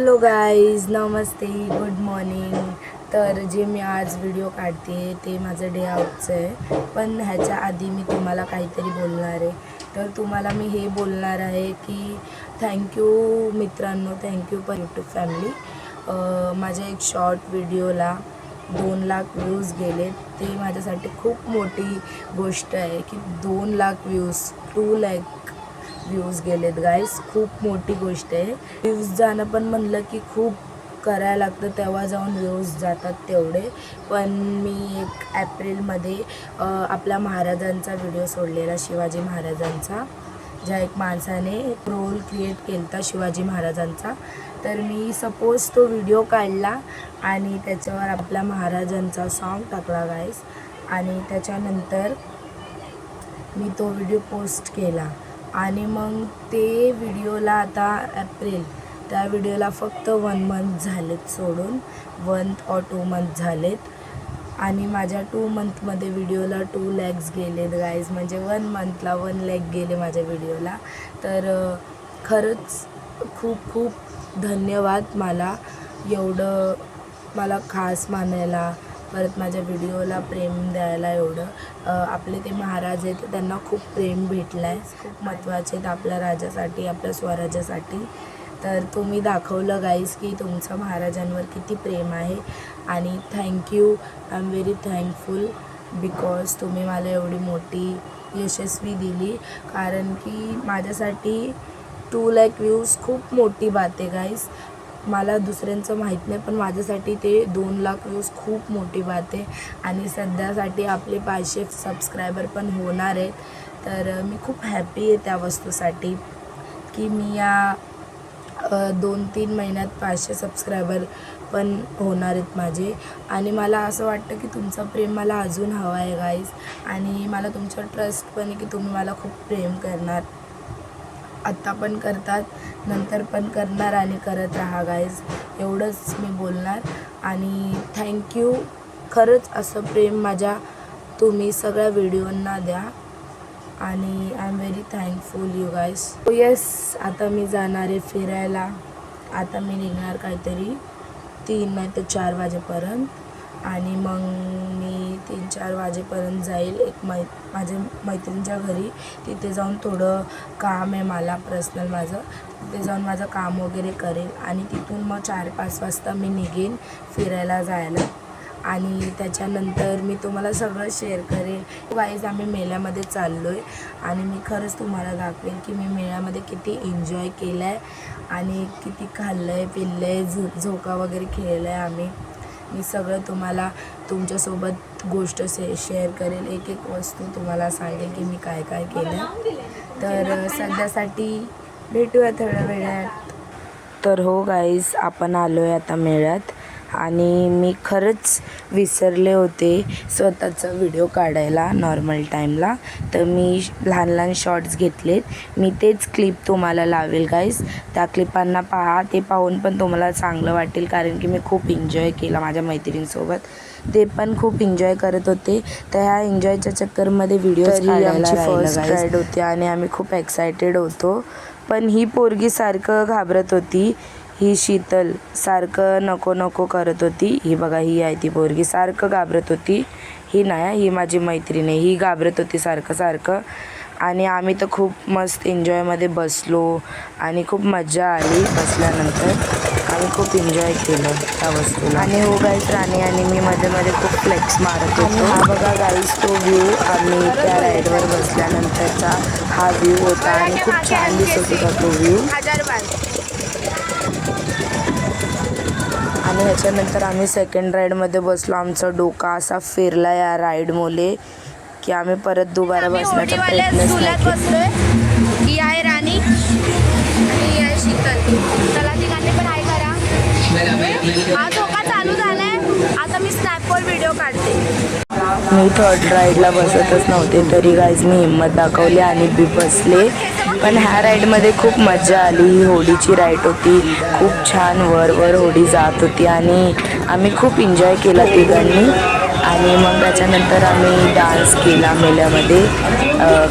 Hello guys, नमस्ते, good morning. तर जे मी आज व्हिडिओ काढते ते माझं डे आउटचं आहे. पण ह्याच्या आधी मी तुम्हाला काहीतरी बोलणार आहे. तर तुम्हाला मी हे बोलणार आहे की थँक्यू मित्रांनो, थँक्यू फॉर यूट्यूब फॅमिली. माझ्या एक शॉर्ट व्हिडिओला 2 लाख व्ह्यूज गेले. ते माझ्यासाठी खूप मोठी गोष्ट आहे की 2 लाख व्ह्यूज, 2 लाख व्ह्यूज गेलेत गाईज. खूप मोठी गोष्ट आहे. व्ह्यूज जाणं पण म्हणलं की खूप करायला लागतं, तेव्हा जाऊन व्ह्यूज जातात तेवढे. पण मी 1 एप्रिलमध्ये आपल्या महाराजांचा व्हिडिओ सोडलेला, शिवाजी महाराजांचा, ज्या एक माणसाने रोल क्रिएट केला होता शिवाजी महाराजांचा. तर मी सपोज तो व्हिडिओ काढला आणि त्याच्यावर आपल्या महाराजांचा सॉन्ग टाकला गाईज. आणि त्याच्यानंतर मी तो व्हिडिओ पोस्ट केला. आणि मग ते व्हिडिओला आता एप्रिल, त्या व्हिडिओला फक्त 1 मंथ झालेत सोडून, 1 or 2 मंथ झालेत. आणि माझ्या 2 मंथमध्ये व्हिडिओला 2 lakhs गेलेत गाईज. म्हणजे 1 मंथला 1 lakh गेले माझ्या व्हिडिओला. तर खरंच खूप खूप धन्यवाद मला एवढं मला खास मानायला, परत माझ्या व्हिडिओला प्रेम द्यायला. एवढं आपले ते महाराज आहेत, त्यांना खूप प्रेम भेटलं आहे. खूप महत्त्वाचे आहेत आपल्या राजासाठी, आपल्या स्वराज्यासाठी. तर तुम्ही दाखवलं गाईज की तुमचं महाराजांवर किती प्रेम आहे. आणि thank you, I am very thankful because तुम्ही मला एवढी मोठी यशस्वी दिली. कारण की माझ्यासाठी 2 लाख व्ह्यूज खूप मोठी बात आहे गाईज. मला दुसऱ्यांचं माहीत नाही, पण माझ्यासाठी ते 2 लाख व्ह्यूज खूप मोठी बात आहे. आणि सध्यासाठी आपले 500 सबस्क्रायबर पण होणार आहेत. तर मी खूप हॅपी आहे त्या वस्तूसाठी की मी या 2-3 महिन्यात 500 सबस्क्रायबर पण होणार आहेत माझे. आणि मला असं वाटतं की तुमचं प्रेम मला अजून हवं आहे गाईज. आणि मला तुमच्यावर ट्रस्ट पण आहे की तुम्ही मला खूप प्रेम करणार. आत्ता पण करतात, नंतर पण करणार आणि करत राहा गाईज. एवढंच मी बोलणार. आणि थँक्यू. खरंच असं प्रेम माझ्या तुम्ही सगळ्या व्हिडिओंना द्या. आणि I am very thankful you guys. Yes, आता मी जाणार आहे फिरायला. आता मी निघणार काहीतरी 3 नाही तर 4 वाजेपर्यंत. आणि मग मी 3-4 वाजेपर्यंत जाईल माझ्या मैत्रिणीच्या घरी. तिथे जाऊन थोडं काम आहे मला पर्सनल माझं, तिथे जाऊन माझं काम वगैरे करेल. आणि तिथून मग 4-5 वाजता मी निघेन फिरायला जायला. आणि त्याच्यानंतर मी तुम्हाला सगळं शेअर करेन. गाईज, आम्ही मेळ्यामध्ये चाललो आहे आणि मी खरंच तुम्हाला दाखवेन की मी मेळ्यामध्ये किती एन्जॉय केलं आहे आणि किती खाल्लं आहे, पिल्लं आहे, झोका वगैरे खेळलं आहे आम्ही. मी सगळं तुम्हाला तुमच्यासोबत गोष्ट शेअर करेल. एक वस्तू तुम्हाला सांगेल की मी काय काय केलं. तर सध्यासाठी भेटूया थोड्या वेळात. तर हो गाईज, आपण आलो आहे आता मेळ्यात. आणि मी खरंच विसरले होते स्वतःचा व्हिडिओ काढायला नॉर्मल टाईमला. तर मी लहान लहान शॉर्ट्स घेतलेत. मी तेच क्लिप तुम्हाला लावेल गाईज. त्या क्लिपांना पहा, ते पाहून पण तुम्हाला चांगलं वाटेल. कारण की मी खूप एन्जॉय केला माझ्या मैत्रिणींसोबत. ते पण खूप एन्जॉय करत होते. तर ह्या एन्जॉयच्या चक्करमध्ये व्हिडिओ आमची फर्स्ट राईड होती आणि आम्ही खूप एक्सायटेड होतो. पण ही पोरगी सारखं घाबरत होती. ही शीतल सारखं नको नको करत होती. ही बघा, ही आहे ती पोरगी, सारखं घाबरत होती. ही नाही, ही माझी मैत्रीण आहे. ही घाबरत होती सारखं सारखं. आणि आम्ही तर खूप मस्त एन्जॉयमध्ये बसलो आणि खूप मजा आली. बसल्यानंतर आम्ही खूप एन्जॉय केलं त्या वस्तूला. आणि हो गाईज, राणी आणि मी मध्ये मध्ये खूप फ्लेक्स मारत होतो. हा बघा गाईज, तो व्ह्यू आम्ही त्या राईडवर बसल्यानंतरचा हा व्ह्यू होता आणि खूप छान दिसत होता तो व्ह्यू. आणि ह्याच्यानंतर आम्ही सेकंड राईडमध्ये बसलो. आमचा डोका असा फिरला या राईडमुळे की आम्ही परत दुबारा बसण्याचा प्रयत्नच नाही केला. ही आहे राणी आणि ही आहे शीतल. चला तिघांनी पण हाय करा. हा धोका चालू झालाय. आता मी स्नॅपवर व्हिडिओ काढते. मी थर्ड राईडला बसतच नव्हते, तरी गाईज मी हिंमत दाखवली आणि मी बसले. पण ह्या राईडमध्ये खूप मजा आली. ही होडीची राईड होती, खूप छान वर वर होडी जात होती आणि आम्ही खूप एन्जॉय केला तिघांनी. आणि मग त्याच्यानंतर आम्ही डान्स केला मेळ्यामध्ये.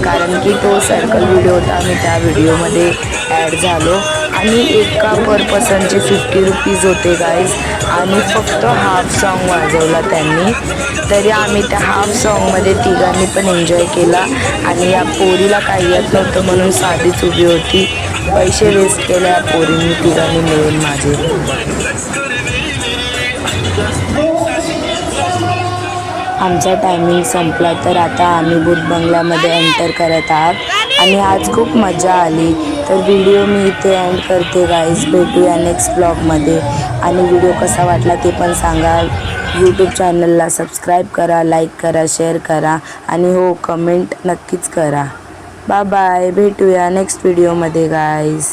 कारण की तो सर्कल व्हिडिओ होता, आम्ही त्या व्हिडिओमध्ये ॲड झालो. आणि एका पर पर्सनचे 50 रुपीज होते गाईज. आणि फक्त हाफ सॉन्ग वाजवला त्यांनी. तरी आम्ही त्या हाफ सॉन्गमध्ये तिघांनी पण एन्जॉय केला. आणि या पोरीला काही येत नव्हतं म्हणून साधीच उभी होती. पैसे वेस्ट केले या पोरींनी तिघांनी मिळून माझे. आमचा टायमिंग संपला तर आता आम्ही भूत बंगल्यामध्ये एंटर करत आहात. आणि आज खूप मजा आली. तर व्हिडिओ मी इथे एंड करते गाईज. भेटूया नेक्स्ट ब्लॉगमध्ये. आणि व्हिडिओ कसा वाटला ते पण सांगा. यूट्यूब चॅनलला सबस्क्राईब करा, लाईक करा, शेअर करा आणि हो कमेंट नक्कीच करा. Bye bye. भेटूया नेक्स्ट व्हिडिओमध्ये गाईज.